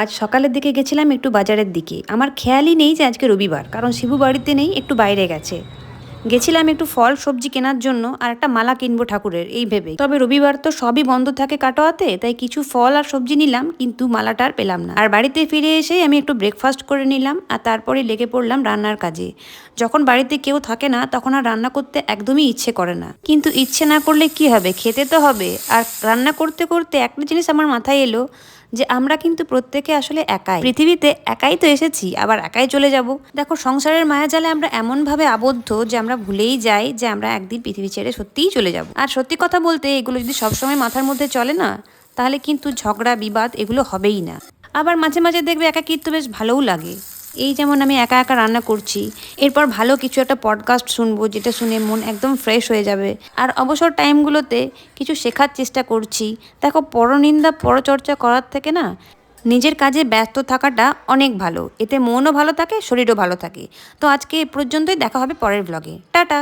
আজ সকালের দিকে গেছিলাম একটু বাজারের দিকে। আমার খেয়ালই নেই যে আজকে রবিবার, কারণ শিবু বাড়িতে নেই, একটু বাইরে গেছে। গেছিলাম একটু ফল সবজি কেনার জন্য আর একটা মালা কিনবো ঠাকুরের এই ভেবে। তবে রবিবার তো সবই বন্ধ থাকে কাটোয়াতে, তাই কিছু ফল আর সবজি নিলাম, কিন্তু মালাটা আর পেলাম না। আর বাড়িতে ফিরে এসে আমি একটু ব্রেকফাস্ট করে নিলাম আর তারপরে লেগে পড়লাম রান্নার কাজে। যখন বাড়িতে কেউ থাকে না তখন আর রান্না করতে একদমই ইচ্ছে করে না, কিন্তু ইচ্ছে না করলে কি হবে, খেতে তো হবে। আর রান্না করতে করতে একটা জিনিস আমার মাথায় এলো, যে আমরা কিন্তু প্রত্যেকে আসলে একাই পৃথিবীতে, একাই তো এসেছি, আবার একাই চলে যাব। দেখো, সংসারের মায়াজালে আমরা এমনভাবে আবদ্ধ যে আমরা ভুলেই যাই যে আমরা একদিন পৃথিবী ছেড়ে সত্যিই চলে যাব। আর সত্যি কথা বলতে, এগুলো যদি সবসময় মাথার মধ্যে চলে না, তাহলে কিন্তু ঝগড়া বিবাদ এগুলো হবেই না। আবার মাঝে মাঝে দেখবে একাকিত্ব বেশ ভালোও লাগে। এই যেমন আমি একা একা রান্না করছি, এরপর ভালো কিছু একটা পডকাস্ট শুনবো, যেটা শুনে মন একদম ফ্রেশ হয়ে যাবে। আর অবসর টাইমগুলোতে কিছু শেখার চেষ্টা করছি। দেখো, পরনিন্দা পরচর্চা করার থেকে না, নিজের কাজে ব্যস্ত থাকাটা অনেক ভালো। এতে মনও ভালো থাকে, শরীরও ভালো থাকে। তো আজকে এ পর্যন্তই, দেখা হবে পরের ব্লগে। টাটা।